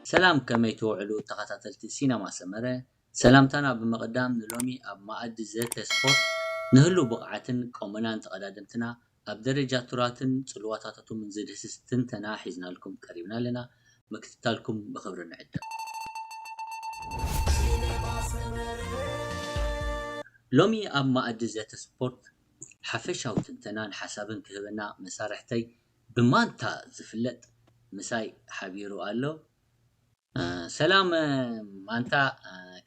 سلام كما يتوعلو تقاتلتي سينما سمرة سلامتنا بمقدام نلومي أب ماعد زيت سبورت نهلو بقعتن كومنان تقدمتنا أب درجة تراتن صلواتاتو من زيد سستن تنا حزنا لكم قريبنا لنا مكتتالكم بخبرنا عدة لومي أب ماعد زيت سبورت حفشاو تنتنان حسابن كهبنا مسارحتي بمانتا زفلت مساي حبيرو قالو سلام أنت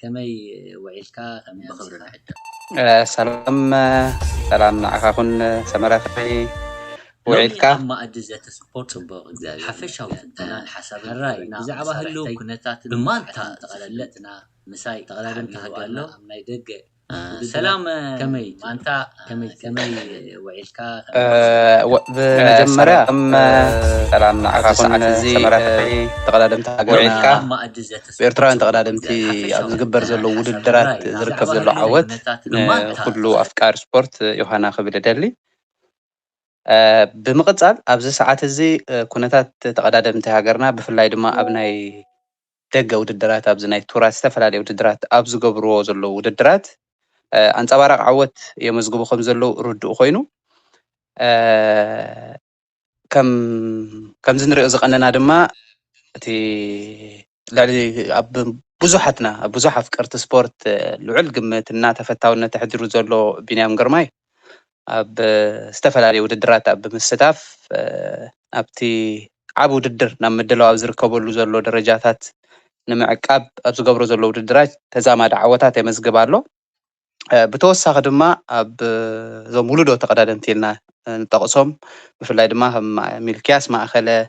كمي وعيلكا كمي بخبرنا عدة سلام عكاكن سمرتي وعيلكا ما أدزت سبورت حفشاو تنتنان حساب الرأي زعبا هلو كنتات بمانتا تقللتنا مساي تقللن تهقالو أمنا يدق سلام كمي أنت كمي وعيلكا بمجمرة سلام عكاكن سمرتي تقللن وعيلكا بإرتران تقللنتي أبز قبر زلو وددرات زركب زلو عوت كله أفكار سبورت يوهانا خبير دالي بمقصال أبز ساعات زي كنتات تقللنتي هاجرنا بفلاي دما أبناي دقة وددرات أبز ناي تورات استفلالي وددرات أبز قبرو زلو وددرات أنصبارق عوت يمزقبو خمزلو ردو خوينو كم زنرئ زقننا دما تي لالي أب بزحتنا بزح أفكارت سبورت لعل قمتنا تفتاونا تحضروا زلو بنيام قرماي أب استفلالي وددرات أب مستداف أبتي عبو وددر نمدلو أبزر كبولو زلو درجاتات نمعقاب أبزو قبرو زلو وددرات تزامد عواتات يمزقبالو بتوسع دما أب زم ولدو تقدمتيلنا نطقسهم بفلاي دما هم ملكياس ما أخله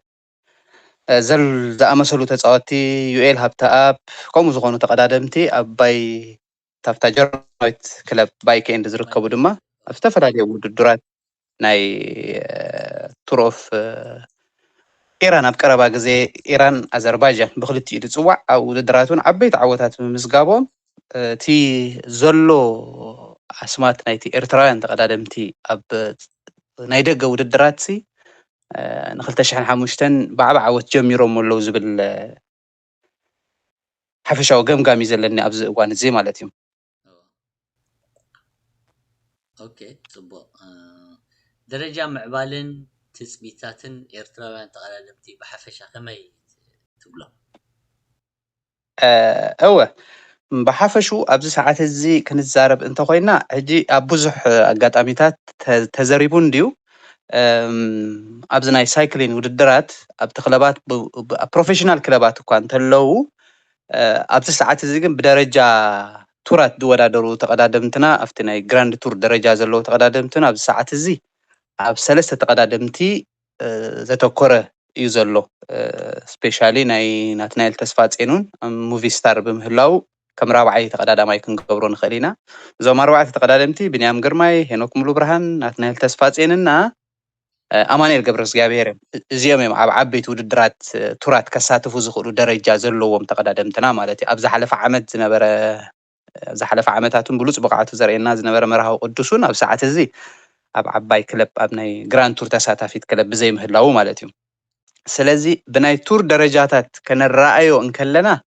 زل زأمسلو تسعاتي يوئل هبتا أب كم زغانو تقدمتي أب باي تفتجر نايت كلاب باي كين دزركبو دما أفتفر عليه وددرات ناي تروف إيران أبكربا جزء إيران أذربيجان بخلتي تسوع أو وددراتون عبيت عوتات مزقابهم تي زلو أسمات نايتي إرترايان تقدمتي أب نايدق وددراتسي نخلت شحن حموشتن بعب عوت جميرو مولو زبل حفشاو قمقامي زلني أبز وان زي مالتيم اوكي صبو درجة معبالن تثبيتاتن إرتراوان تقدمتي بحفشة كمي تبلا هو بحفشو أبز ساعات الزي كنت زارب انت خوينا هجي أبوزح أقاتاميتات تزريبون ديو أبز ناي سايكلين وددرات أبتخلبات بروفيشنال كلابات وكان تلو أبز ساعات الزي بدرجة تورات دوادارو تقدمتنا أفتناي جراند تور درجة زلو تقدمتنا أبز ساعات الزي أب سلسة تقدمتي زتوكورة يزلو سبيشالي ناي ناتنايل تسفات إنون موفي ستار بمهلاو كم رابعي تقدام يكون قبرون خلينا زوما رابعي تقدمتي بنيام قرماي هنوك ملو برهان ناتنايل تسفات إننا أماني القبرز جابير زيوم عبيت وددرات تورات كساتفو زخلو درجة زلو ومتقدمتنا مالتي أبز حلف عمد زنبرة زحلف عمتاتون بلوص بقعتو زرعنا زنبرة مرهاو قدسون أب ساعة زي أب عباي كلب أبناي جراند تور تساتافيت كلب بزي مهلاو مالتيوم سلازي بناي تور درجاتات كان الرأيو انكلنا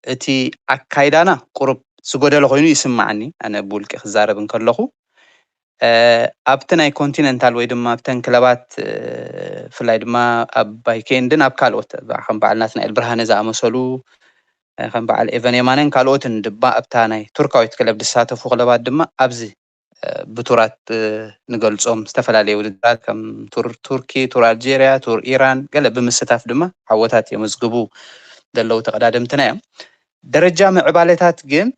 اتي أكايدانا قرب سقودة لغوينو يسمعني أنا بقولك خزارة بنكاللخو أبتناي كونتيننتال ويدما أبتن كلبات فلايدما أب بايكيندن أب كالوت خم بعلناتنا البرهانة زا مسلو خم بعل إيفاني مانن كالوتن دبا أبتاناي تركاويت كلب دساتفو غلبات دما أبزي بتورات نقولصهم استفلالي وددرات كم تركي تور ألجيريا تور إيران قال بمستاف دما عوتات يمزقبو دلو تقدمتنا درجة معبالتات جن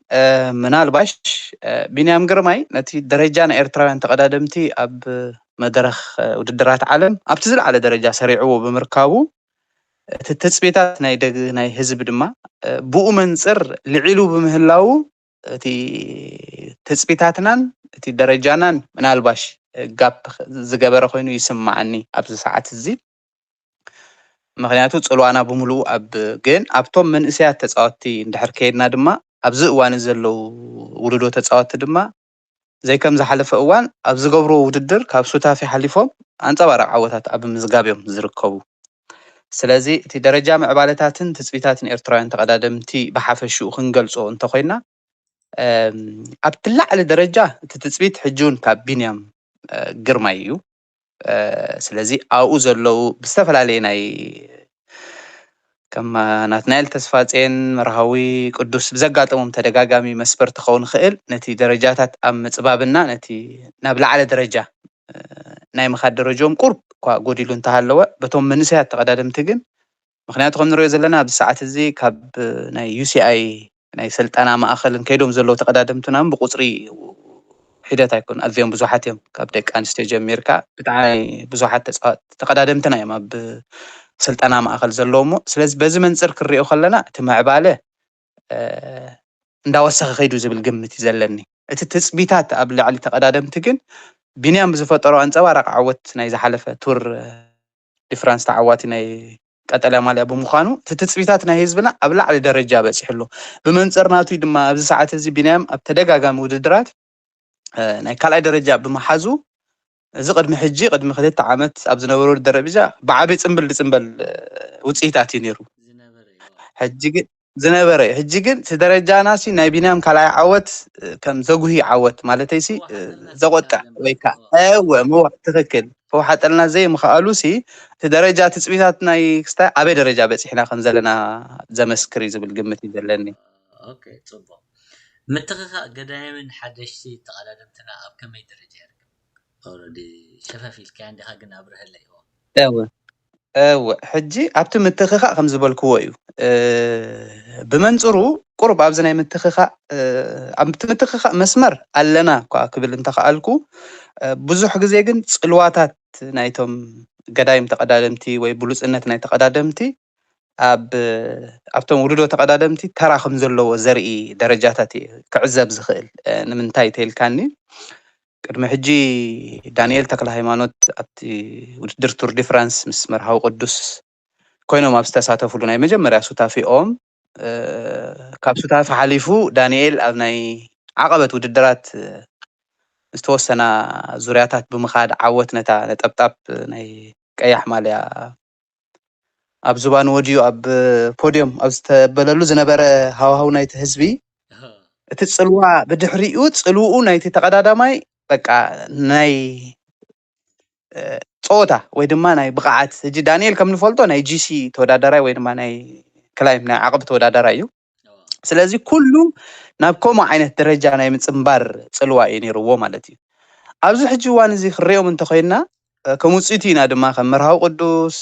منال باش بنيام قرماي نتي درجة إرتراوان تقدمتي أب مدرخ وددرات عالم أبتزل على درجة سريعو بمركابو تتثبيتات ناي هزب دما بؤ منصر لعلو بمهلاو تي تثبيتاتنان تي درجانان منال باش قاب زقبر خوينو يسمعني أبز ساعات الزيب مخنياتو صلوانا بملو أب جن أبتم من إسيات تسعاتي ندحر كيدنا دما أبز وان زلو ولدو تسعات دما زي كم زحلف أوان أبز قبرو وددر كابسوتا في حليفهم أنت بارع عوتات أب مزقابيهم زركبو ስለዚ እቲ ደረጃ ምዕባለታትን ትፅቢታትን ኤርትራውያን ተቀዳደምቲ ብሓፈሽኡ ክንገልጾ እንተኮይና ኣብ ትላዕሊ ደረጃ እቲ ትፅቢት ሕጂውን ካብ ቢንያም ግርማይ እዩ ስለዚ ኣብኡ ዘለው ብዝተፈላለየ ናይ ከም ናትናኤል ተስፋፅን መርሃዊ ቅዱስ ብዘጋጠሞም ተደጋጋሚ መስፈርቲ ክኸውን ክእል ነቲ ደረጃታት ኣብ ምፅባብና ነቲ ናብ ላዕለ ደረጃ ናይ ምኻድ ደረጃኦም ቁርብ እኳ ጎዲሉ እንተሃለወ በቶም መንእሰያት ተቀዳደምቲ ግን ምክንያቱ ከም ንሪኦ ዘለና ኣብዚ ሰዓት እዚ ካብ ናይ UCI ናይ ስልጠና ማእኸልን ከይዶም ዘለው ተቀዳደምትና ብቁፅሪ ሒደት ኣይኮን ኣዝዮም ብዙሓት እዮም ካብ ደቂ ኣንስትዮ ጀሚርካ ብጣዕሚ ብዙሓት ተቀዳደምትና እዮም ኣብ ስልጠና ማእኸል ዘለዎ እሞ ስለዚ በዚ መንፅር ክንሪኦ ከለና እቲ ምዕባለ እንዳወሰኸ ከይዱ ዝብል ግምት እዩ ዘለኒ እቲ ትፅቢታት ኣብ ላዕሊ ተቀዳደምቲ ግን ቢንያም ብዝፈጠሮ ኣንፀባራቂ ዓወት ናይ ዝሓለፈ ቱር ዲፍራንስ ተዓዋቲ ናይ ቀጠልያ ማልያ ብምዃኑ እቲ ትፅቢታት ናይ ህዝብና ኣብ ላዕሊ ደረጃ በፂሕሉ ብመንፅር ናቱ ድማ ኣብዚ ሰዓት እዚ ቢንያም ኣብ ተደጋጋሚ ውድድራት ናይ ካልኣይ ደረጃ ብምሓዙ እዚ ቅድሚ ሕጂ ቅድሚ 2 ዓመት ኣብ ዝነበሩ ደረጃ ብዓበይ ፅምብል ዝፅምበል ውፅኢታት እዩ ነይሩ ሕጂ ግን እቲ ደረጃናሲ ናይ ቢንያም ካልኣይ ዓወት ከም ዘጉሂ ዓወት ማለተይ ሲ ዘቆጣዕ ወይ ከዓ ትክክል ፈውሓጠልና ዘይምኽኣሉሲ እቲ ደረጃ ትፅቢታት ናይ ክስታይ ኣበይ ደረጃ በፂሕና ከም ዘለና ዘመስክር እዩ ዝብል ግምት እዩ ዘለኒ ኦኬ ፅቡቅ ምትኽኻእ ገዳይምን ሓደሽቲ ተቀዳደምትና ኣብ ከመይ ደረጃ ይርከብ ኦልሬዲ ሸፋፊልካ እንዲኻ ግን ኣብርህለ ሕጂ ኣብቲ ምትኽኻእ ከም ዝበልክዎ እዩ ብመንፅሩ ቁርብ ኣብዚ ናይ ምትኽኻእ ኣብቲ ምትኽኻእ መስመር ኣለና እኳ ክብል እንተኽኣልኩ ብዙሕ ግዜ ግን ፅልዋታት ናይቶም ገዳይም ተቀዳደምቲ ወይ ብሉፅነት ናይ ተቀዳደምቲ ኣብቶም ውድዶ ተቀዳደምቲ ተራ ከም ዘለዎ ዘርኢ ደረጃታት ክዕዘብ ዝኽእል ንምንታይ ተይልካኒ ቅድሚ ሕጂ ዳንኤል ተክለ ሃይማኖት ኣብቲ ውድድር ቱር ዲፍራንስ ምስ መርሃዊ ቅዱስ ኮይኖም ኣብ ዝተሳተፍሉ ናይ መጀመርያ ሱታፊኦም ካብ ሱታፊ ሓሊፉ ዳንኤል ኣብ ናይ ዓቐበት ውድድራት ዝተወሰና ዙርያታት ብምኻድ ዓወት ነታ ነጠብጣብ ናይ ቀያሕ ማልያ ኣብ ዝባኑ ወዲዩ ኣብ ፖድዮም ኣብ ዝተበለሉ ዝነበረ ሃዋህው ናይቲ ህዝቢ እቲ ፅልዋ ብድሕሪኡ ፅልውኡ ናይቲ ተቀዳዳማይ በቃ ናይ ፆወታ ወይ ድማ ናይ ብቕዓት ሕጂ ዳንኤል ከም ንፈልጦ ናይ GC ተወዳዳራይ ወይ ድማ ናይ ክላይም ናይ ዓቕብ ተወዳዳራይ እዩ ስለዚ ኩሉ ናብ ከምኡ ዓይነት ደረጃ ናይ ምፅምባር ፅልዋ እዩ ነይርዎ ማለት እዩ ኣብዚ ሕጂ እዋን እዚ ክሪኦም እንተኮይና ከም ውፅኢቱ ኢና ድማ ከም መርሃዊ ቅዱስ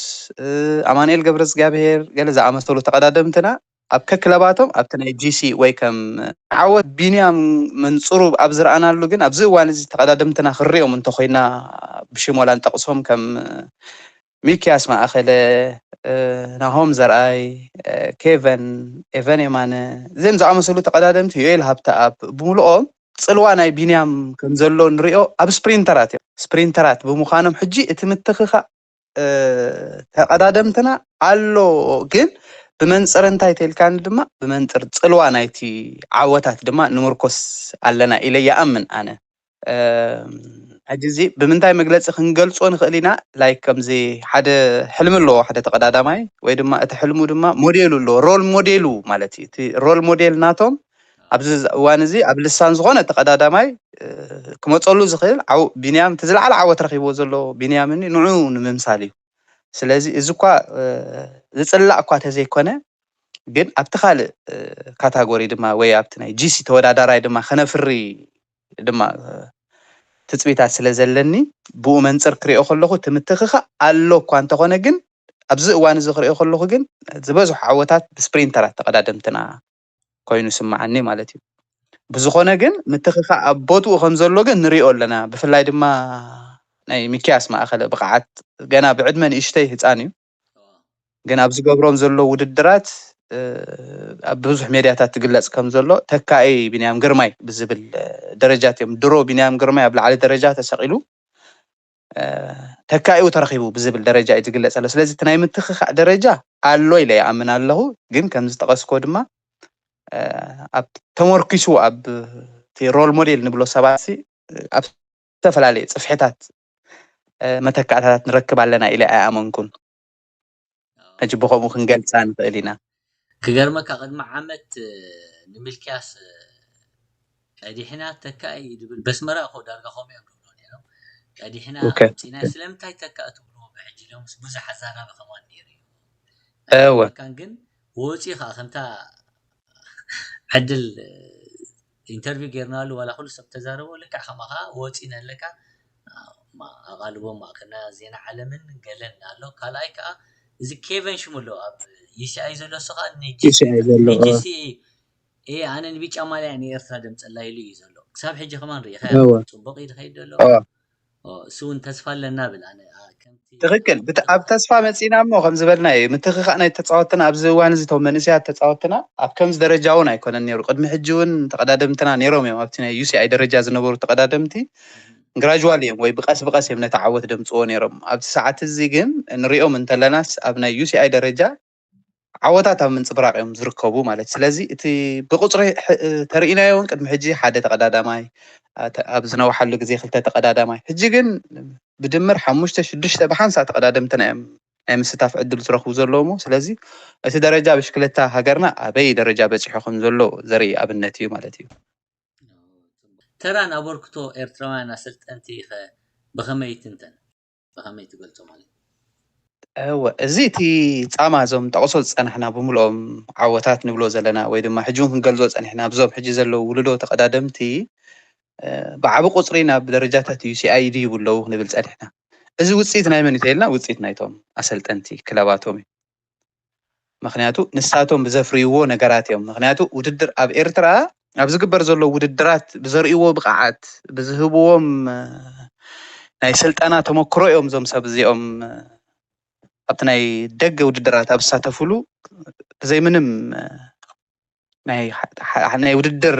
ኣማኑኤል ገብረ እግዚኣብሄር ገለ ዝኣመሰሉ ተቀዳደምትና ኣብ ከክለባቶም ኣብቲ ናይ GC ወይ ከም ዓወት ቢንያም መንፅሩ ኣብ ዝረኣናሉ ግን ኣብዚ እዋን እዚ ተቀዳደምትና ክሪኦም እንተኮይና ብሽሞላ ንጠቕሶም ከም ሚክያስ ማእኸለ ናሆም ዘርኣይ ኬቨን ኤቨን የማነ እዚኦም ዝኣመሰሉ ተቀዳደምቲ ዮኤል ሃብተኣብ ብምልኦም ፅልዋ ናይ ቢንያም ከም ዘሎ ንሪኦ ኣብ ስፕሪንተራት ብምዃኖም ሕጂ እቲ ምትኽኻእ ተቀዳደምትና ኣሎ ግን ብመንፅር እንታይ ተይልካኒ ድማ ብመንፅር ፅልዋ ናይቲ ዓወታት ድማ ንምርኮስ ኣለና ኢለ ይኣምን ኣነ ሕጂ እዚ ብምንታይ መግለፂ ክንገልፆ ንኽእል ኢና ላይ ከምዚ ሓደ ሕልሚ ኣለዎ ሓደ ተቀዳዳማይ ወይ ድማ እቲ ሕልሙ ድማ ሞዴሉ ኣለዎ ሮል ሞዴሉ ማለት እዩ እቲ ሮል ሞዴል ናቶም ኣብዚ እዋን እዚ ኣብ ልሳን ዝኾነ ተቀዳዳማይ ክመፀሉ ዝኽእል ቢንያም እቲ ዝለዓለ ዓወት ረኪብዎ ዘሎ ቢንያምኒ ንዑ ንምምሳል እዩ ስለዚ እዚ እኳ ዝፅላእ እኳ ተዘይኮነ ግን ኣብቲ ካልእ ካታጎሪ ድማ ወይ ኣብቲ ናይ GC ተወዳዳራይ ድማ ከነፍሪ ድማ ትፅቢታት ስለ ዘለኒ ብኡ መንፅር ክሪኦ ከለኹ እቲ ምትኽኻእ ኣሎ እኳ እንተኾነ ግን ኣብዚ እዋን እዚ ክሪኦ ከለኹ ግን ዝበዝሑ ዓወታት ብስፕሪንተራት ተቀዳደምትና ኮይኑ ስማዓኒ ማለት እዩ ብዝኾነ ግን ምትኽኻእ ኣብ ቦትኡ ከም ዘሎ ግን ንሪኦ ኣለና ብፍላይ ድማ ናይ ሚክያስ ማእኸለ ብቕዓት ገና ብዕድመ ንእሽተይ ህፃን እዩ ግን ኣብ ዝገብሮም ዘሎ ውድድራት ኣብ ብዙሕ ሜድያታት ትግለፅ ከም ዘሎ ተካኢ ቢንያም ግርማይ ብዝብል ደረጃት እዮም ድሮ ቢንያም ግርማይ ኣብ ላዕሊ ደረጃ ተሰቂሉ ተካኢኡ ተረኺቡ ብዝብል ደረጃ እዩ ዝግለፅ ኣሎ ስለዚ እቲ ናይ ምትኽኻእ ደረጃ ኣሎ ኢለ ይኣምን ኣለኹ ግን ከም ዝጠቐስኮ ድማ ኣብ ተመርኪሱ ኣብ ሮል ሞዴል ንብሎ ሰባት ኣብ ዝተፈላለየ ፅፍሕታት መተካእታታት ንረክብ ኣለና ኢለ ኣይኣመንኩን ሕጂ ብኸምኡ ክንገልፃ ንኽእል ኢና ክገርመካ ቅድሚ ዓመት ንምልክያስ ቀዲሕና ተካኢ ድብል በስመራ እኮ ዳርጋ ከምኡ እዮም ድብሎ ነይሮም ቀዲሕና ኣምፂና ስለምንታይ ተካእ ትብሎ ብሕጂ ሎምስ ብዙሕ ኣዛራቢ ከማን ነይሩ እዩ መካን ግን ወፂኻ ከምታ ዕድል ኢንተርቪው ጌርናሉ ዋላ ኩሉ ሰብ ተዛረቦ ልክዕ ከማኻ ወፂና ኣለካ ኣቓልቦም ማእከና ዜና ዓለምን ገለን ኣሎ ካልኣይ ከዓ እዚ ኬቨን ሽሙሎ ኣብ ይሲኣይ ዘሎ ስኻ ንጂሲ ኣነ ንቢጫ ማልያ ንኤርትራ ደምፀላ ኢሉ እዩ ዘሎ ክሳብ ሕጂ ከማን ርኢኻ ፅቡቅ ኢድ ከይድ ኣሎ እሱ እውን ተስፋ ኣለና ብል ኣነ ትክክል ኣብ ተስፋ መፂና እሞ ከም ዝበልና እዩ ምትኽኻእ ናይ ተፃወትና ኣብዚ እዋን እዚ ቶም መንእስያት ተፃወትና ኣብ ከምዚ ደረጃ እውን ኣይኮነን ነይሩ ቅድሚ ሕጂ እውን ተቀዳደምትና ነይሮም እዮም ኣብቲ ናይ ዩሲኣይ ደረጃ ዝነበሩ ተቀዳደምቲ ግራጁዋል እዮም ወይ ብቀስ ብቀስ እዮም ነቲ ዓወት ደምፅዎ ነይሮም ኣብዚ ሰዓት እዚ ግን ንሪኦም እንተለናስ ኣብ ናይ ዩሲኣይ ደረጃ ዓወታት ኣብ ምንፅብራቅ እዮም ዝርከቡ ማለት ስለዚ እቲ ብቁፅሪ ተርኢናዮ እውን ቅድሚ ሕጂ ሓደ ተቀዳዳማይ ኣብ ዝነውሓሉ ግዜ ክልተ ተቀዳዳማይ ሕጂ ግን ብድምር 5-6 ብሓንሳ ተቀዳደምትና እዮም ናይ ምስታፍ ዕድል ዝረኽቡ ዘለዉ ሞ ስለዚ እቲ ደረጃ ብሽክለታ ሃገርና ኣበይ ደረጃ በፂሑ ከም ዘሎ ዘርኢ ኣብነት እዩ ማለት እዩ ተራን ኣበርክቶ ኤርትራውያን ኣሰልጠንቲ ብኸመይ ትንተን ብኸመይ ትገልጾ ማለት እዚ እቲ ፃማ እዞም ጠቕሶ ዝፀናሕና ብምልኦም ዓወታት ንብሎ ዘለና ወይ ድማ ሕጂ እውን ክንገልጾ ፀኒሕና ብዞም ሕጂ ዘለዉ ውልዶ ተቀዳደምቲ ብዓቢ ቁፅሪ ናብ ደረጃታት ዩሲኣይ ድይቡ ኣለዉ ክንብል ፀኒሕና እዚ ውፅኢት ናይ መን እንተኢልና ውፅኢት ናይቶም ኣሰልጠንቲ ክለባቶም እዩ ምክንያቱ ንሳቶም ብዘፍርይዎ ነገራት እዮም ምክንያቱ ውድድር ኣብ ኤርትራ ኣብ ዝግበር ዘሎ ውድድራት ብዘርእይዎ ብቕዓት ብዝህብዎም ናይ ስልጠና ተመክሮ እዮም እዞም ሰብ እዚኦም ኣብቲ ናይ ደገ ውድድራት ኣብ ዝሳተፍሉ ብዘይ ምንም ናይ ውድድር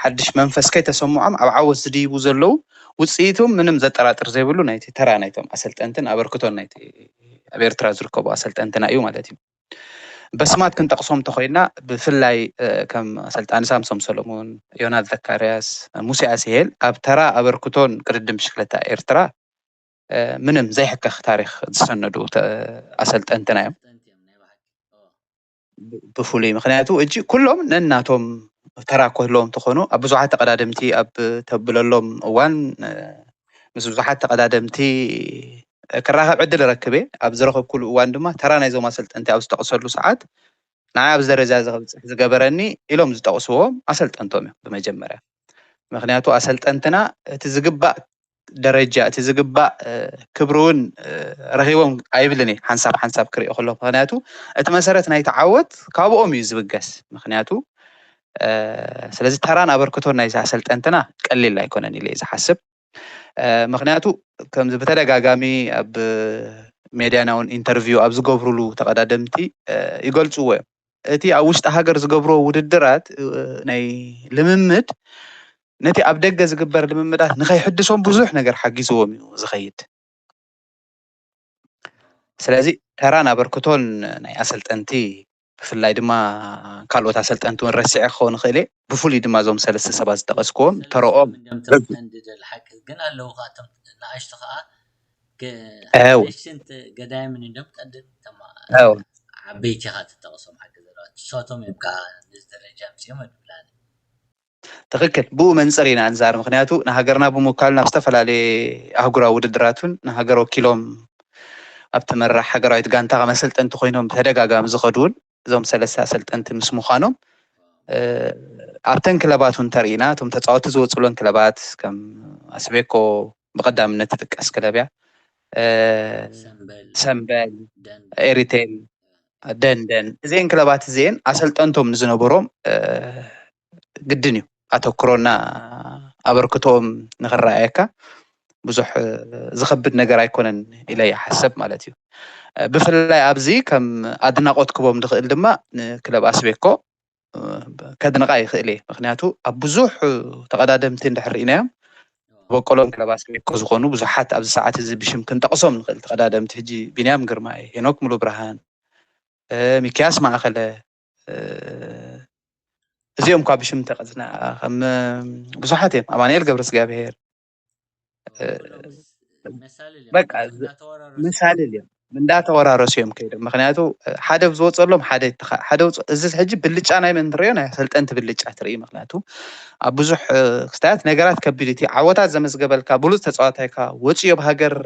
ሓድሽ መንፈስ ከይተሰምዖም ኣብ ዓወት ዝድይቡ ዘለዉ ውፅኢቶም ምንም ዘጠራጥር ዘይብሉ ናይቲ ተራ ናይቶም ኣሰልጠንትን ኣበርክቶን ናይቲ ኣብ ኤርትራ ዝርከቡ ኣሰልጠንትና እዩ ማለት እዩ በስማት ክንጠቕሶም እንተኮይና ብፍላይ ከም ኣሰልጣኒ ሳምሶም ሰሎሞን ዮናስ ዘካርያስ ሙሴ ኣስሄል ኣብ ተራ ኣበርክቶን ቅድድም ብሽክለታ ኤርትራ ምንም ዘይሕከኽ ታሪክ ዝሰነዱ ኣሰልጠንትና እዮም ብፍሉይ ምክንያቱ እጂ ኩሎም ነናቶም ተራ ክህልዎም እንተኾኑ ኣብ ብዙሓት ተቀዳደምቲ ኣብ ተብለሎም እዋን ምስ ብዙሓት ተቀዳደምቲ ክራኸብ ዕድል ረክበ ኣብ ዝረኸብኩሉ እዋን ድማ ተራ ናይዞም ኣሰልጠንቲ ኣብ ዝጠቕሰሉ ሰዓት ንዓይ ኣብዚ ደረጃ ዝኸብፅሕ ዝገበረኒ ኢሎም ዝጠቕስዎም ኣሰልጠንቶም እዮም ብመጀመርያ ምክንያቱ ኣሰልጠንትና እቲ ዝግባእ ደረጃ እቲ ዝግባእ ክብሪ እውን ረኺቦም ኣይብልን እየ ሓንሳብ ክሪኦ ከለኹ ምክንያቱ እቲ መሰረት ናይቲ ዓወት ካብኦም እዩ ዝብገስ ምክንያቱ ስለዚ ተራን ኣበርክቶን ናይ ኣሰልጠንትና ቀሊል ኣይኮነን ኢለ ዝሓስብ ምክንያቱ ከምዚ ብተደጋጋሚ ኣብ ሜድያና እውን ኢንተርቪው ኣብ ዝገብሩሉ ተቀዳደምቲ ይገልፅዎ እዮም እቲ ኣብ ውሽጢ ሃገር ዝገብሮ ውድድራት ናይ ልምምድ ነቲ ኣብ ደገ ዝግበር ልምምዳት ንኸይሕድሶም ብዙሕ ነገር ሓጊዝዎም እዩ ዝኸይድ ስለዚ ተራን ኣበርክቶን ናይ ኣሰልጠንቲ ብፍላይ ድማ ካልኦት ኣሰልጠንቲ እውን ረሲዐ ክኸውን ይኽእል እየ ብፍሉይ ድማ እዞም ሰለስተ ሰባት ዝጠቐስክዎም ተረኦም ግን ኣለዉ ካቶም ንኣሽቱ ከዓ ሽንት ገዳይ ምን እንደም ቀድም ዓበይቲ ኻ ትጠቕሶም ሓቂ ዘለዋ ንሳቶም እዮም ከዓ ነዚ ደረጃ ምፅኦም ኣድብላኒ ትክክል ብኡ መንፅር ኢና እንዛር ምክንያቱ ንሃገርና ብምውካል ናብ ዝተፈላለየ ኣህጉራዊ ውድድራትን ንሃገር ወኪሎም ኣብ ተመራሕ ሃገራዊት ጋንታ መሰልጠንቲ ኮይኖም ተደጋጋሚ ዝኸዱን እዞም ሰለስተ ኣሰልጠንቲ ምስ ምዃኖም ኣብተን ክለባት እውን ተርኢና እቶም ተፃወቲ ዝወፅሎን ክለባት ከም ኣስቤኮ ብቀዳምነት ትጥቀስ ክለብ እያ ሰንበል ኤሪቴል ደንደን እዚአን ክለባት እዚአን ኣሰልጠንቶም ንዝነበሮም ግድን እዩ ኣተክሮና ኣበርክቶም ንኽረኣየካ ብዙሕ ዝኸብድ ነገር ኣይኮነን ኢለ ይሓስብ ማለት እዩ ብፍላይ ኣብዚ ከም ኣድናቆት ክቦም ንኽእል ድማ ክለብ ኣስቤኮ ከድንቃ ይኽእል እየ ምክንያቱ ኣብ ብዙሕ ተቀዳደምቲ እንድሕር ርኢናዮም በቆሎም ክለብ ኣስቤኮ ዝኾኑ ብዙሓት ኣብዚ ሰዓት እዚ ብሽም ክንጠቕሶም ንኽእል ተቀዳደምቲ ሕጂ ቢንያም ግርማይ ሄኖክ ሙሉ ብርሃን ሚክያስ ማእኸለ እዚኦም ኳ ብሽም ተቐፅና ከም ብዙሓት እዮም ኣማንኤል ገብረ እግዚአብሔር በቃ መሳልል እዮም እንዳተወራረሱ እዮም ከይዶም ምክንያቱ ሓደ ዝወፀሎም ሓደ እዚ ሕጂ ብልጫ ናይ መን ትሪኦ ናይ ኣሰልጠንቲ ብልጫ ትርኢ ምክንያቱ ኣብ ብዙሕ ክስታያት ነገራት ከቢድ እቲ ዓወታት ዘመዝገበልካ ብሉፅ ተፃዋታይካ ወፂዮ ብሃገር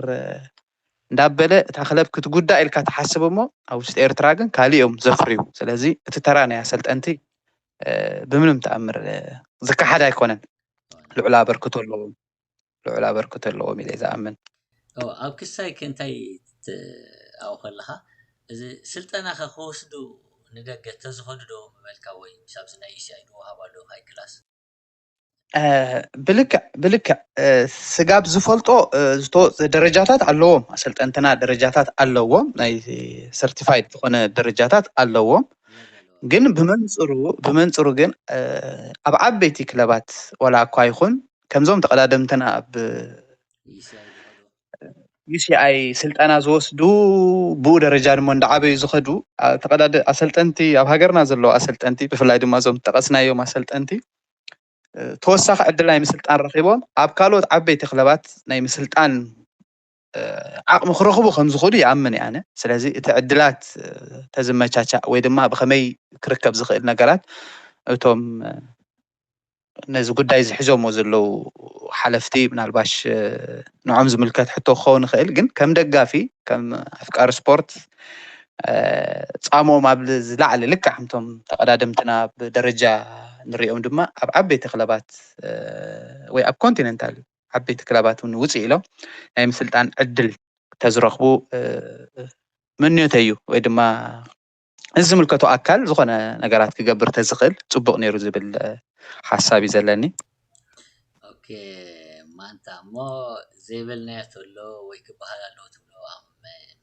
እንዳበለ እታ ክለብ ክትጉዳእ ኢልካ ትሓስብ እሞ ኣብ ውሽጢ ኤርትራ ግን ካሊኦም ዘፍርዩ ስለዚ እቲ ተራ ናይ ኣሰልጠንቲ ብምንም ተኣምር ዝከሓድ ኣይኮነን ልዑል ኣበርክቶ ኣለዎም ኢለ ዝኣምን ኣብ ክሳይ ከንታይ ኣብኡ ከለካ እዚ ስልጠና ክወስዱ ንደገ ተዝኸዱ ዶ ምበልካ ወይ ሳብዚ ናይ ኢሲኣይ ወሃባሉ ሃይ ክላስ ብልክዕ ስጋብ ዝፈልጦ ደረጃታት ኣለዎም ኣሰልጠንትና ደረጃታት ኣለዎም ናይ ሰርቲፋይድ ዝኾነ ደረጃታት ኣለዎም ግን ብመንፅሩ ግን ኣብ ዓበይቲ ክለባት ወላ እኳ ይኹን ከምዞም ተቀዳደምትና ኣብ ዩሲኣይ ስልጠና ዝወስዱ ብኡ ደረጃ ድማ እንዳዓበዩ ዝኸዱ ኣሰልጠንቲ ኣብ ሃገርና ዘለዎ ኣሰልጠንቲ ብፍላይ ድማ እዞም ጠቀስናዮም ኣሰልጠንቲ ተወሳኺ ዕድል ናይ ምስልጣን ረኺቦም ኣብ ካልኦት ዓበይቲ ክለባት ናይ ምስልጣን ዓቕሚ ክረኽቡ ከም ዝኽእሉ ይኣምን እየ ኣነ ስለዚ እቲ ዕድላት ተዝመቻቻእ ወይ ድማ ብኸመይ ክርከብ ዝኽእል ነገራት እቶም ነዚ ጉዳይ ዝሕዞሞ ዘለው ሓለፍቲ ምናልባሽ ንዖም ዝምልከት ሕቶ ክኸውን ይኽእል ግን ከም ደጋፊ ከም ኣፍቃሪ ስፖርት ፃሞኦም ኣብ ዝላዕለ ልክዕ ከምቶም ተቀዳደምትና ብደረጃ ንሪኦም ድማ ኣብ ዓበይቲ ክለባት ወይ ኣብ ኮንቲነንታል ዓበይቲ ክለባት እውን ውፅእ ኢሎም ናይ ምስልጣን ዕድል ተዝረኽቡ ምንዮተይ እዩ ወይ ድማ እዚ ዝምልከቶ ኣካል ዝኾነ ነገራት ክገብር ተዝኽእል ፅቡቕ ነይሩ ዝብል ሓሳብ እዩ ዘለኒ ኦኬ ማንታ እሞ ዘይበልናዮ ተሎ ወይ ክበሃል ኣለዎ ትብሎ ኣብ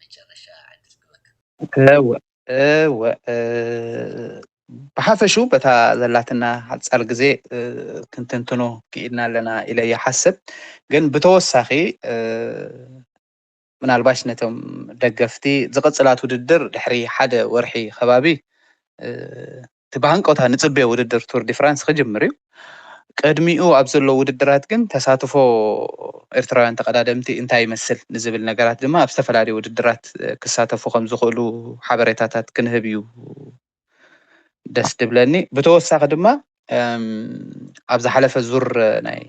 መጨረሻ ዕድል ክበካ ብሓፈሹ በታ ዘላትና ሓፃር ግዜ ክንትንትኖ ክኢልና ኣለና ኢለ ይሓስብ ግን ብተወሳኺ ምናልባሽ ነቶም ደገፍቲ ዝቕፅላት ውድድር ድሕሪ ሓደ ወርሒ ከባቢ እቲ ብሃንቀውታ ንፅበዮ ውድድር ቱር ዲ ፍራንስ ክጅምር እዩ ቅድሚኡ ኣብ ዘሎ ውድድራት ግን ተሳትፎ ኤርትራውያን ተቀዳደምቲ እንታይ ይመስል ንዝብል ነገራት ድማ ኣብ ዝተፈላለዩ ውድድራት ክሳተፉ ከም ዝኽእሉ ሓበሬታታት ክንህብ እዩ ደስ ድብለኒ ብተወሳኺ ድማ ኣብ ዝሓለፈ ዙር ናይ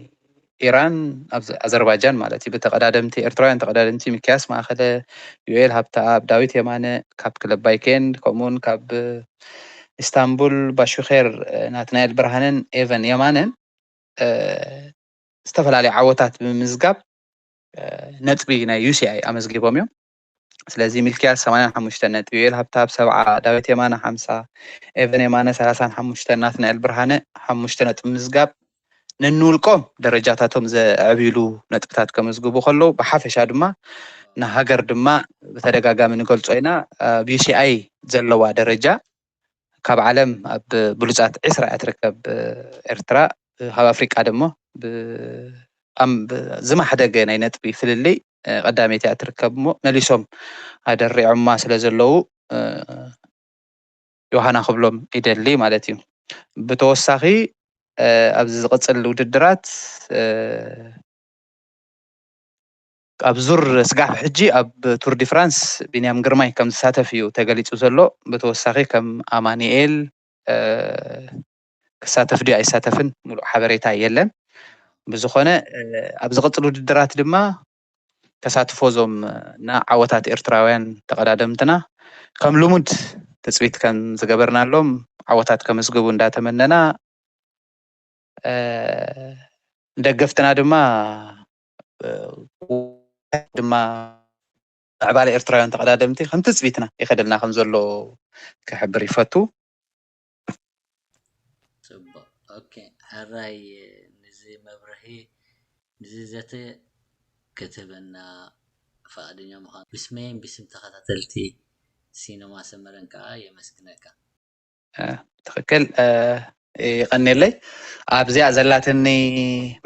ኢራን ኣብ ኣዘርባይጃን ማለት እዩ ብተቀዳደምቲ ኤርትራውያን ተቀዳደምቲ ሚክያስ ማእኸለ ዩኤል ሃብተኣብ ዳዊት የማነ ካብ ክለብ ባይኬንድ ከምኡውን ካብ ኢስታንቡል ባሹኼር ናትናኤል ብርሃንን ኤቨን የማነን ዝተፈላለዩ ዓወታት ብምምዝጋብ ነጥቢ ናይ ዩሲኣይ ኣመዝጊቦም እዮም ስለዚ ሚልክያስ 85 ነጥቢ ዩኤል ሃብተኣብ 70 ዳዊት የማነ 50 ኤቨን የማነ 35 ናትናኤል ብርሃነ 5 ነጥቢ ምዝጋብ ነንውልቆም ደረጃታቶም ዘዕብይሉ ነጥብታት ከመዝግቡ ከለዉ ብሓፈሻ ድማ ንሃገር ድማ ብተደጋጋሚ ንገልፆ ኢና ኣብ ዩሲኣይ ዘለዋ ደረጃ ካብ ዓለም ኣብ ብሉፃት 20 እያ ትርከብ ኤርትራ ካብ ኣፍሪቃ ደሞ ዝማሕደገ ናይ ነጥቢ ፍልልይ ቀዳመይቲ እያ ትርከብ እሞ መሊሶም ኣደሪዖማ ስለ ዘለው ዮሃና ክብሎም ይደሊ ማለት እዩ ብተወሳኺ ኣብዚ ዝቕፅል ውድድራት ኣብ ዙር ስጋሕ ሕጂ ኣብ ቱር ዲ ፍራንስ ቢንያም ግርማይ ከም ዝሳተፍ እዩ ተገሊፁ ዘሎ ብተወሳኺ ከም ኣማኒኤል ክሳተፍ ድዩ ኣይሳተፍን ሙሉእ ሓበሬታ የለን ብዝኾነ ኣብ ዝቕፅል ውድድራት ድማ ተሳትፎ ዞም ንዓወታት ኤርትራውያን ተቀዳደምትና ከም ልሙድ ትፅቢት ከም ዝገበርናሎም ዓወታት ከመዝግቡ እንዳተመነና ደገፍትና ድማ ዕባለ ኤርትራውያን ተቀዳደምቲ ከም ትፅቢትና ይኸደልና ከም ዘሎ ክሕብር ይፈቱ ፅቡቅ ኦኬ ሕራይ ንዚ መብርሂ ንዚ ዘተ ክትህበና ፈቃደኛ ምዃን ብስመይን ብስም ተኸታተልቲ ሲነማ ሰመረን ከዓ የመስግነካ ትኽክል ይቐኒለይ ኣብዚኣ ዘላትኒ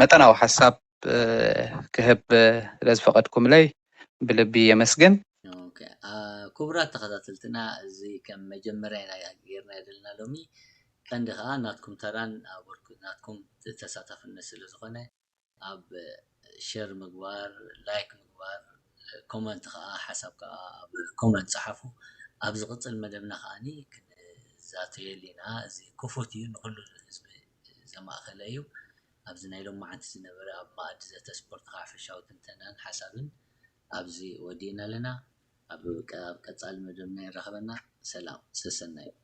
መጠናዊ ሓሳብ ክህብ ስለዝፈቐድኩምለይ ብልቢ የመስግን ክቡራት ተኸታተልትና እዚ ከም መጀመርያ ናይ ጌርና ዘለና ሎሚ ቀንዲ ከዓ ናትኩም ተራን ናትኩም ተሳታፍነት ስለ ዝኾነ ኣብ ሼር ምግባር ላይክ ምግባር كومنت خا حسب كومنت صحفوا ابز قصل مدبنا خاني ذاتي لينا زي كفوتي نقول زما خلايو ابز نايلو ما عند سنبر اب ما اد زت سبورت خاف شاوت انتنا حسابن ابزي ودينا لنا اب قصال مدبنا يرخبنا سلام سسناي